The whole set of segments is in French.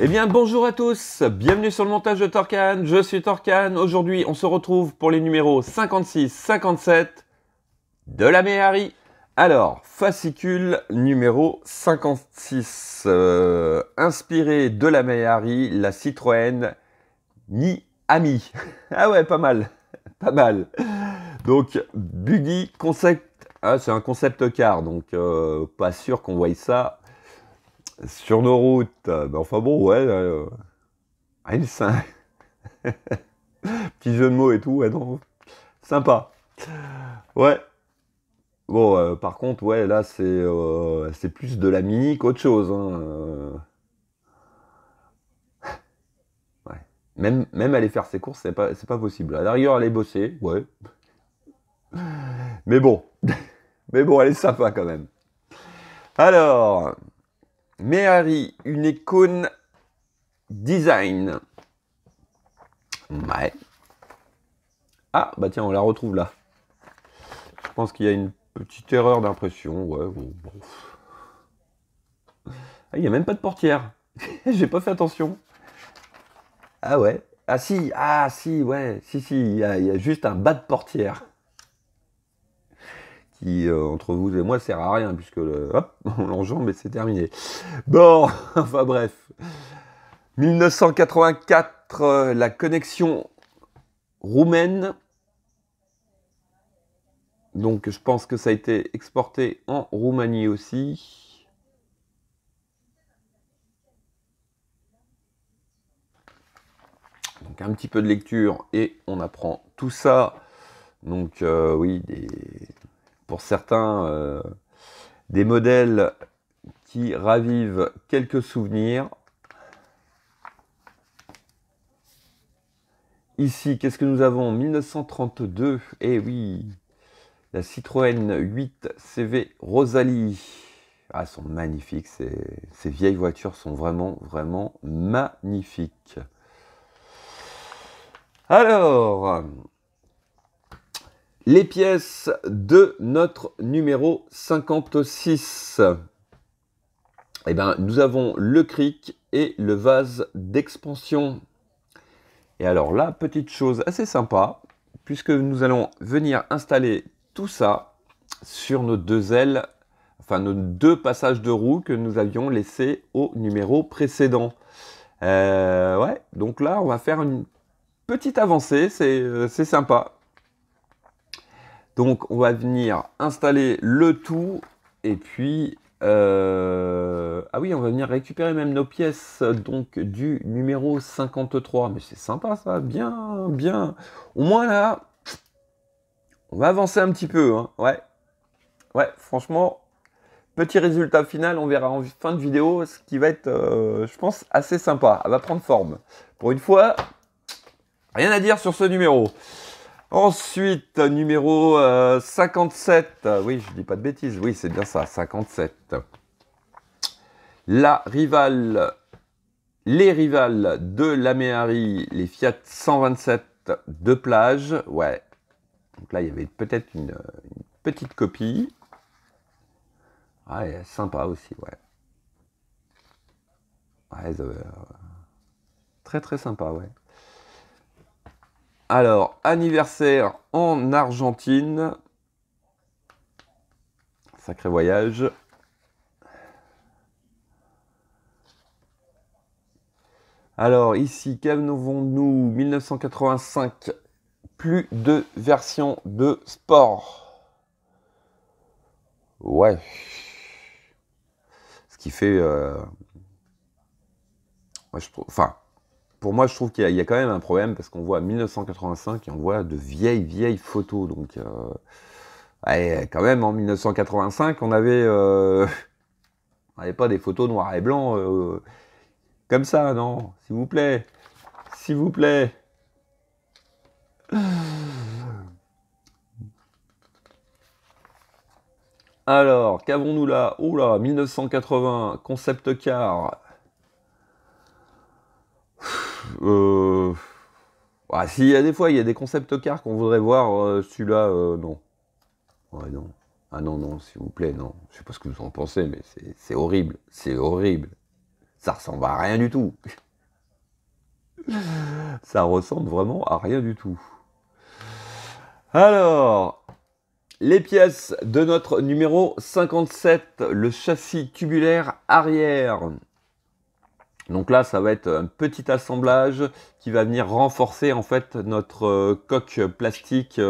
Eh bien bonjour à tous, bienvenue sur le montage de Torcan, je suis Torcan. Aujourd'hui on se retrouve pour les numéros 56-57 de la Méhari. Alors, fascicule numéro 56, inspiré de la Méhari, la Citroën Ni-Ami. Ah ouais, pas mal, pas mal. Donc, Buggy Concept, ah, c'est un concept car, donc pas sûr qu'on voie ça sur nos routes. Mais enfin bon, ouais, c'est un petit jeu de mots et tout, ouais, non, sympa. Ouais. Bon, par contre, ouais, là, c'est plus de la mini qu'autre chose, hein, ouais. Même aller faire ses courses, c'est pas possible. À la rigueur, aller bosser, ouais. Mais bon, mais bon, elle est sympa quand même. Alors, Méhari, une icône design. Ouais. Ah, bah tiens, on la retrouve là. Je pense qu'il y a une petite erreur d'impression, ouais. Bon. Ah, il n'y a même pas de portière. J'ai pas fait attention. Ah ouais. Ah si, ouais. Si, il y a juste un bas de portière. Qui, entre vous et moi, sert à rien, puisque, hop, on l'enjambe et c'est terminé. Bon, enfin bref. 1984, la connexion roumaine. Donc je pense que ça a été exporté en Roumanie aussi. Donc un petit peu de lecture et on apprend tout ça. Donc oui, pour certains, des modèles qui ravivent quelques souvenirs. Ici, qu'est-ce que nous avons? 1932, eh oui, la Citroën 8 CV Rosalie. Ah, elles sont magnifiques, ces vieilles voitures sont vraiment, vraiment magnifiques. Alors, les pièces de notre numéro 56. Eh bien, nous avons le cric et le vase d'expansion. Et alors là, petite chose assez sympa, puisque nous allons venir installer tout ça sur nos deux ailes, enfin nos deux passages de roue que nous avions laissés au numéro précédent. Ouais, donc là, on va faire une petite avancée, c'est sympa. Donc, on va venir installer le tout, et puis... ah oui, on va venir récupérer même nos pièces donc du numéro 53. Mais c'est sympa ça, bien, bien. Au moins là, on va avancer un petit peu. Hein. Ouais, ouais, franchement, petit résultat final, on verra en fin de vidéo, ce qui va être, je pense, assez sympa. Elle va prendre forme. Pour une fois, rien à dire sur ce numéro. Ensuite, numéro 57. Oui, je dis pas de bêtises. Oui, c'est bien ça, 57. La rivale, les rivales de la Méhari, les Fiat 127 de plage. Ouais. Donc là, il y avait peut-être une petite copie. Ouais, sympa aussi, ouais. Ouais, très très sympa, ouais. Alors, anniversaire en Argentine. Sacré voyage. Alors, ici, qu'avons-nous? 1985. Plus de versions de sport. Ouais. Ce qui fait... moi, je trouve, enfin, pour moi, je trouve qu'il y a quand même un problème parce qu'on voit 1985 et on voit de vieilles photos. Donc, ouais, quand même, en 1985, on n'avait pas des photos noir et blanc comme ça, non? S'il vous plaît. S'il vous plaît. Alors, qu'avons-nous là? Oh là, 1980, concept car. Ah, s'il y a des fois, il y a des concept cars qu'on voudrait voir, celui-là, non. Ouais, non. Ah non, non, s'il vous plaît, non. Je sais pas ce que vous en pensez, mais c'est horrible. C'est horrible. Ça ressemble à rien du tout. Ça ressemble vraiment à rien du tout. Alors, les pièces de notre numéro 57, le châssis tubulaire arrière. Donc là, ça va être un petit assemblage qui va venir renforcer en fait notre coque plastique.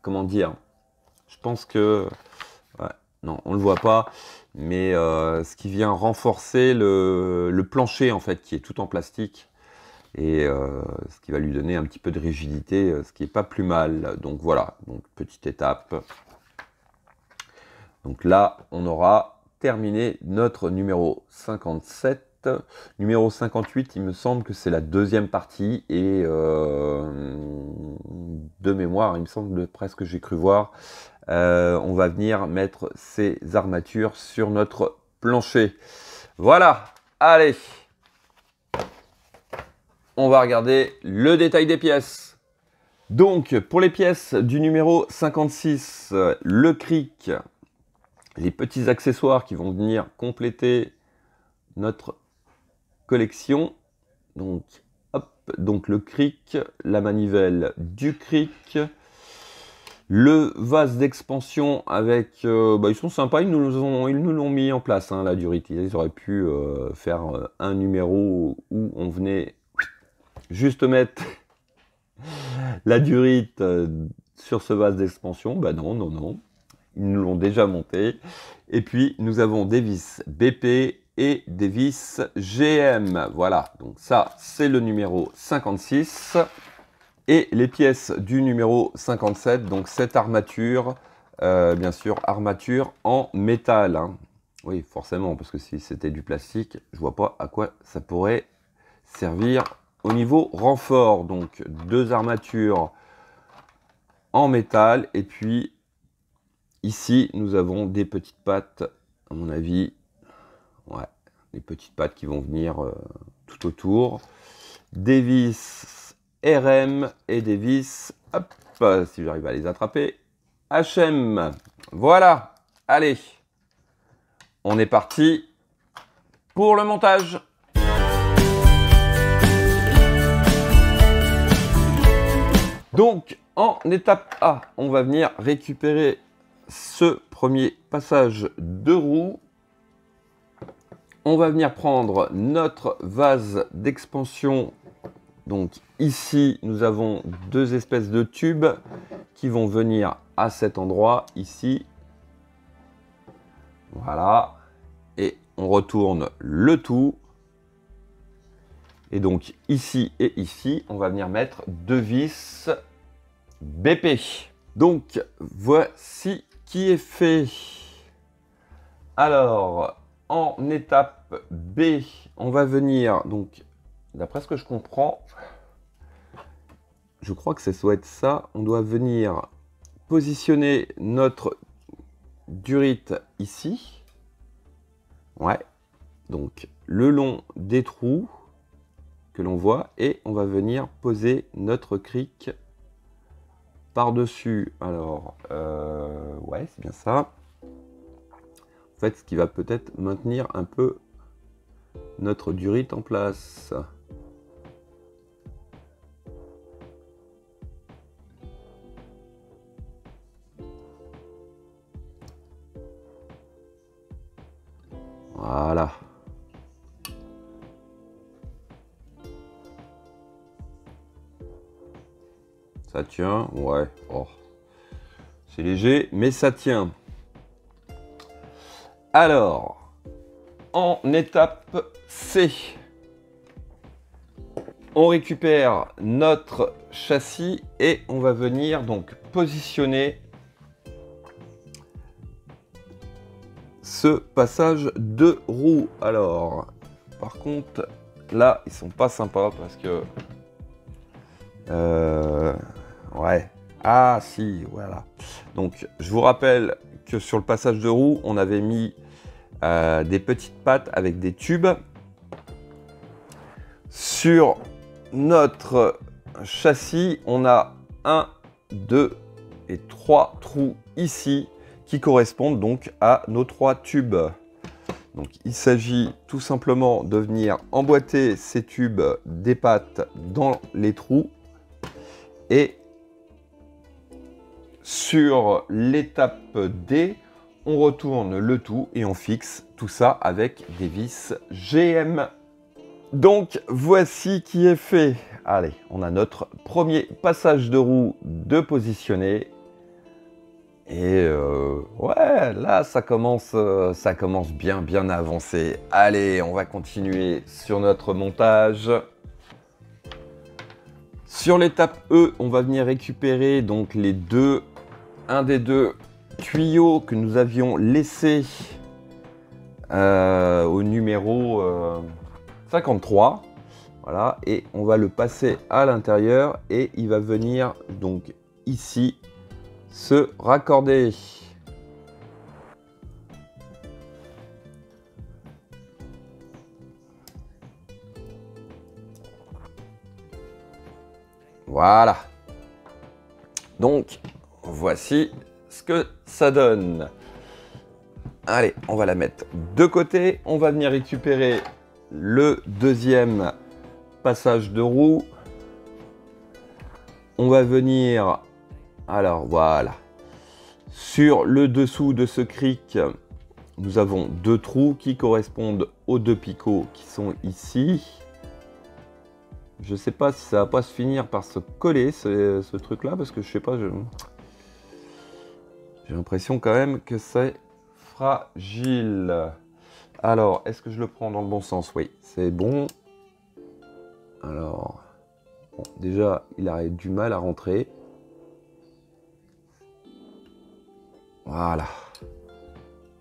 Comment dire? Je pense que... Ouais, non, on ne le voit pas. Mais ce qui vient renforcer le plancher en fait, qui est tout en plastique. Et ce qui va lui donner un petit peu de rigidité, ce qui n'est pas plus mal. Donc voilà, donc petite étape. Donc là, on aura terminé notre numéro 57. Numéro 58, il me semble que c'est la deuxième partie. Et de mémoire, il me semble presque j'ai cru voir, on va venir mettre ces armatures sur notre plancher. Voilà, allez, on va regarder le détail des pièces. Donc, pour les pièces du numéro 56, le cric, les petits accessoires qui vont venir compléter notre collection. Donc, hop, donc le cric, la manivelle du cric, le vase d'expansion avec... ils sont sympas, ils nous l'ont mis en place, hein, la durite. Ils auraient pu faire un numéro où on venait juste mettre la durite sur ce vase d'expansion. Bah non, non, non. Ils nous l'ont déjà monté. Et puis, nous avons des vis BP et des vis GM. Voilà, donc ça, c'est le numéro 56. Et les pièces du numéro 57, donc cette armature, bien sûr, armature en métal. Hein. Oui, forcément, parce que si c'était du plastique, je vois pas à quoi ça pourrait servir au niveau renfort. Donc, deux armatures en métal. Et puis, ici, nous avons des petites pattes, à mon avis. Ouais, des petites pattes qui vont venir tout autour. Des vis RM et des vis, hop, si j'arrive à les attraper, HM. Voilà, allez, on est parti pour le montage. Donc, en étape A, on va venir récupérer ce premier passage de roue. On va venir prendre notre vase d'expansion. Donc ici, nous avons deux espèces de tubes qui vont venir à cet endroit, ici. Voilà. Et on retourne le tout. Et donc ici et ici, on va venir mettre deux vis BP. Donc voici qui est fait. Alors, en étape B, on va venir, donc d'après ce que je comprends, je crois que ça doit être ça. On doit venir positionner notre durite ici. Ouais. Donc le long des trous que l'on voit. Et on va venir poser notre cric par-dessus. Alors, ouais, c'est bien ça. En fait, ce qui va peut-être maintenir un peu notre durite en place. Voilà. Ça tient, ouais. Oh. C'est léger, mais ça tient. Alors, en étape C, on récupère notre châssis et on va venir donc positionner ce passage de roue. Alors, par contre, là, ils sont pas sympas parce que... ouais. Ah, si, voilà. Donc, je vous rappelle que sur le passage de roue, on avait mis des petites pattes avec des tubes. Sur notre châssis, on a 1, 2 et 3 trous ici qui correspondent donc à nos 3 tubes. Donc il s'agit tout simplement de venir emboîter ces tubes des pattes dans les trous et sur l'étape D, on retourne le tout et on fixe tout ça avec des vis GM. Donc voici qui est fait. Allez, on a notre premier passage de roue de positionner. Et ouais, là ça commence bien à avancer. Allez, on va continuer sur notre montage. Sur l'étape E, on va venir récupérer donc un des deux tuyaux que nous avions laissé au numéro 53. Voilà, et on va le passer à l'intérieur et il va venir donc ici se raccorder. Voilà. Donc, voici ce que ça donne. Allez, on va la mettre de côté. On va venir récupérer le deuxième passage de roue. On va venir... Alors, voilà. Sur le dessous de ce cric, nous avons deux trous qui correspondent aux deux picots qui sont ici. Je sais pas si ça va pas se finir par se coller ce truc là parce que je sais pas, j'ai l'impression quand même que c'est fragile. Alors, est-ce que je le prends dans le bon sens? Oui, c'est bon. Alors, bon, déjà, il a du mal à rentrer. Voilà.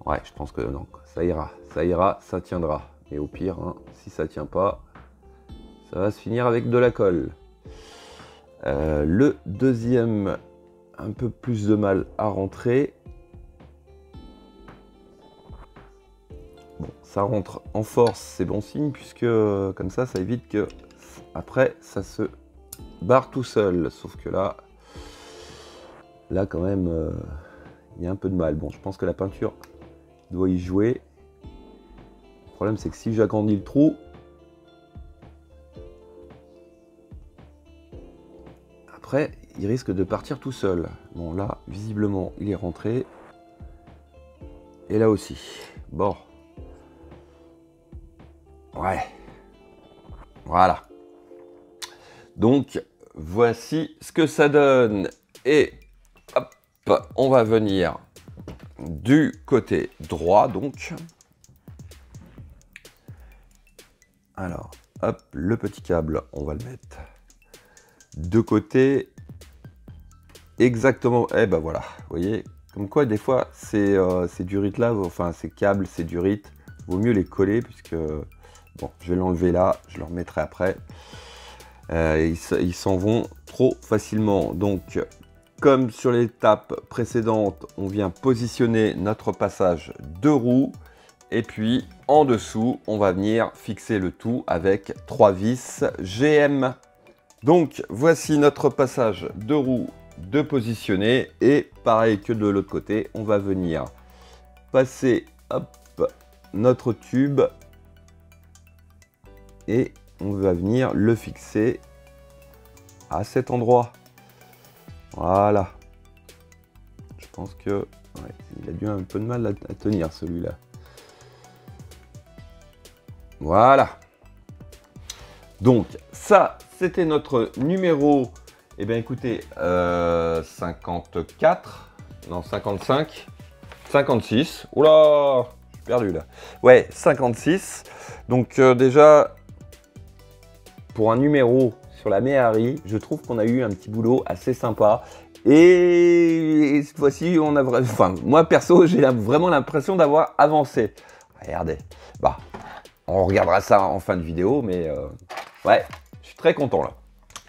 Ouais, je pense que non, ça ira, ça tiendra. Et au pire, hein, si ça tient pas, ça va se finir avec de la colle. Le deuxième, un peu plus de mal à rentrer. Bon, ça rentre en force, c'est bon signe, puisque comme ça évite que après ça se barre tout seul. Sauf que là quand même, il y a un peu de mal. Bon, je pense que la peinture doit y jouer. Le problème, c'est que si j'agrandis le trou, après, il risque de partir tout seul. Bon, là, visiblement, il est rentré. Et là aussi. Bon. Ouais. Voilà. Donc, voici ce que ça donne. Et hop, on va venir du côté droit, donc. Alors, hop, le petit câble, on va le mettre de côté. Exactement. Eh ben voilà, vous voyez, comme quoi des fois ces durites là, enfin ces câbles, ces durites, vaut mieux les coller puisque bon, je vais l'enlever là, je le remettrai après. Ils s'en vont trop facilement. Donc, comme sur l'étape précédente, on vient positionner notre passage de roue. Et puis, en dessous, on va venir fixer le tout avec 3 vis GM. Donc, voici notre passage de roue de positionner. Et pareil que de l'autre côté, on va venir passer hop, notre tube. Et on va venir le fixer à cet endroit. Voilà. Je pense que ouais, il a dû un peu de mal à tenir celui-là. Voilà. Donc ça, c'était notre numéro, eh bien écoutez, 54, non 55, 56. Oula, je suis perdu là. Ouais, 56. Donc déjà, pour un numéro sur la Méhari, je trouve qu'on a eu un petit boulot assez sympa. Et cette fois-ci, on a vraiment, enfin, moi perso, j'ai vraiment l'impression d'avoir avancé. Regardez, bah, on regardera ça en fin de vidéo, mais ouais, je suis très content là.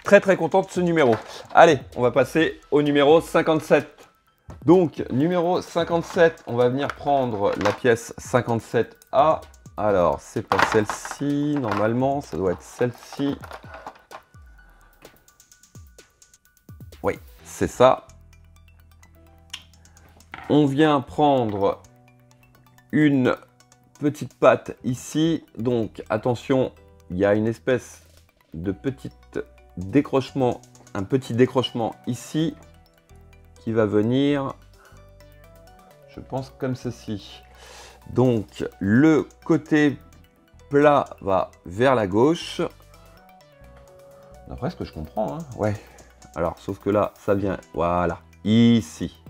Très content de ce numéro. Allez, on va passer au numéro 57. Donc, numéro 57, on va venir prendre la pièce 57A. Alors, c'est pas celle-ci, normalement, ça doit être celle-ci. Oui, c'est ça. On vient prendre une petite patte ici. Donc attention, il y a une espèce de petit décrochement, un petit décrochement ici qui va venir, je pense comme ceci. Donc le côté plat va vers la gauche. D'après ce que je comprends, hein. Ouais. Alors, sauf que là, ça vient, voilà, ici.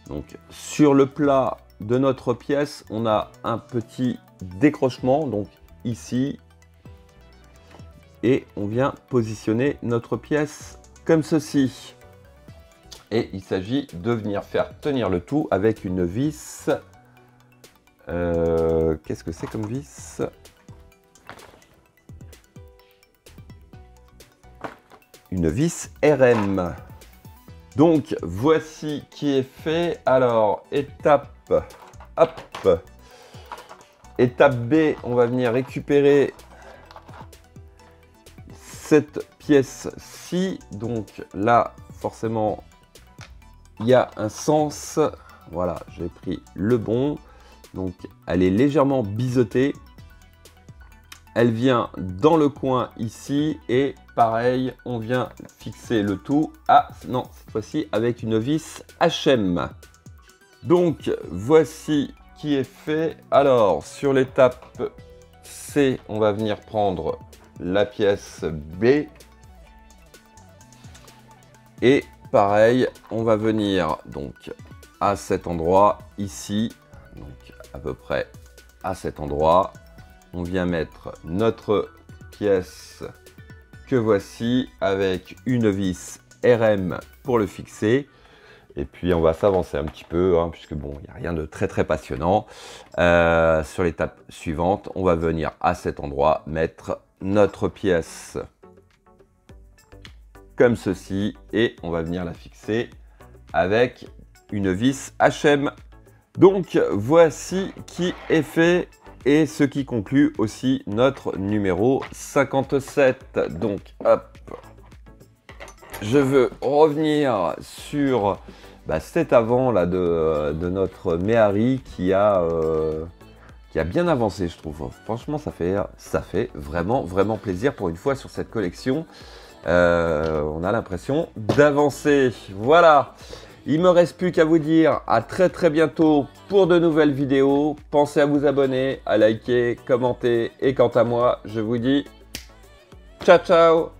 Donc, sur le plat de notre pièce, on a un petit décrochement, donc ici. Et on vient positionner notre pièce comme ceci. Et il s'agit de venir faire tenir le tout avec une vis. Qu'est-ce que c'est comme vis ? Une vis RM. Donc voici qui est fait. Alors étape, hop, étape B, on va venir récupérer cette pièce-ci. Donc là, forcément, il y a un sens. Voilà, j'ai pris le bon. Donc elle est légèrement biseautée. Elle vient dans le coin ici et pareil, on vient fixer le tout. Ah non, cette fois-ci avec une vis HM. Donc voici qui est fait. Alors sur l'étape C, on va venir prendre la pièce B. Et pareil, on va venir donc à cet endroit ici, donc à peu près à cet endroit. On vient mettre notre pièce que voici avec une vis RM pour le fixer. Et puis on va s'avancer un petit peu, hein, puisque bon, il n'y a rien de très passionnant. Sur l'étape suivante, on va venir à cet endroit mettre notre pièce comme ceci. Et on va venir la fixer avec une vis HM. Donc voici qui est fait. Et ce qui conclut aussi notre numéro 57. Donc, hop, je veux revenir sur cet avant là de notre Méhari qui a bien avancé, je trouve. Franchement, ça fait vraiment plaisir pour une fois sur cette collection. On a l'impression d'avancer. Voilà. Il me reste plus qu'à vous dire à très bientôt pour de nouvelles vidéos. Pensez à vous abonner, à liker, commenter et quant à moi, je vous dis ciao ciao.